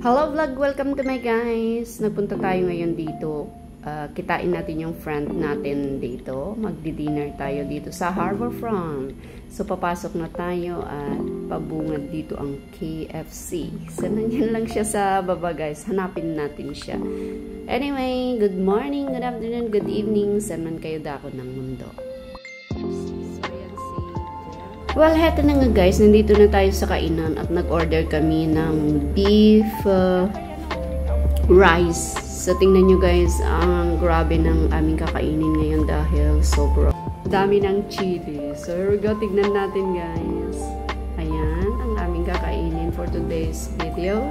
Hello vlog! Welcome to my guys! Nagpunta tayo ngayon dito. Kitain natin yung friend natin dito. Magdi-dinner tayo dito sa Harbourfront. So papasok na tayo at pabungad dito ang KFC. So nandiyan lang siya sa baba guys. Hanapin natin siya. Anyway, good morning, good afternoon, good evening. Saan man kayo dako ng mundo. Well, heto na nga guys, nandito na tayo sa kainan at nag-order kami ng beef rice. So, tingnan nyo guys, ang grabe ng aming kakainin ngayon dahil sobrang dami ng chili. So, here we go, tignan natin guys. Ayan, ang aming kakainin for today's video.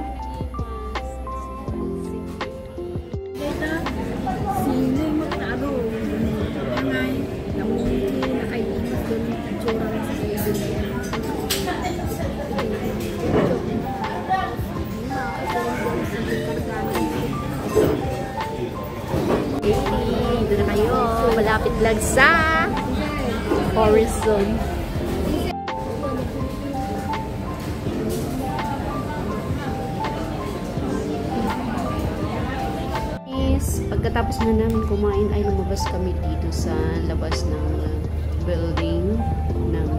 Dito na kayo. Malapit lang sa Horizon. Pagkatapos na namin kumain ay lumabas kami dito sa labas ng building ng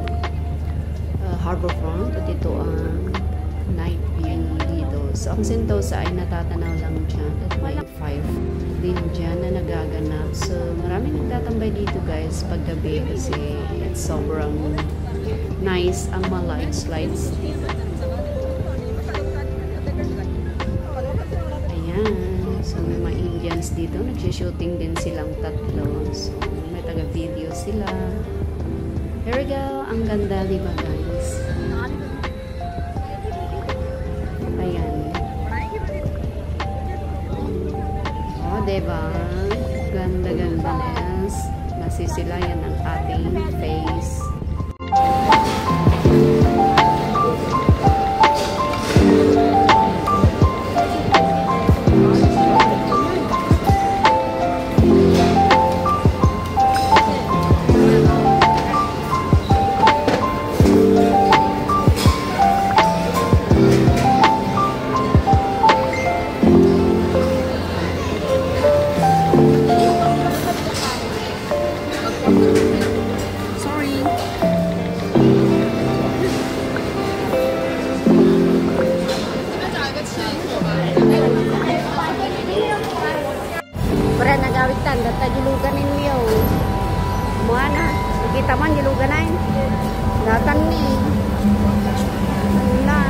Harbourfront at ito ang night view dito. So ang Sentosa ay natatanaw lang dyan at may 5 din dyan na nagaganap. So marami nagtatambay dito guys paggabi kasi it's sobrang nice ang mga lights dito. Ayan. So may mga Indians dito. Nagsishooting din silang tatlo. So may taga-video sila. Here we go. Ang ganda, diba guys? Ayan. O, diba? Ganda-ganda nes. Nasisilayan ang ating face. Nagawit tanda ta dilugan ninyo. Mana, kita man dilugan ay. Datan ni. Na.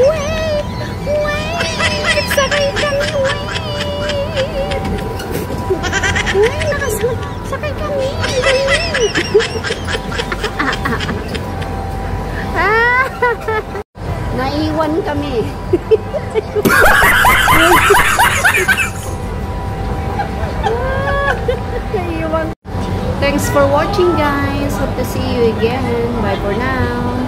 Wait! Wait! Sakay kami, wait! Wait, sakay kami. Naiwan kami. Thanks for watching guys. Hope to see you again. Bye for now.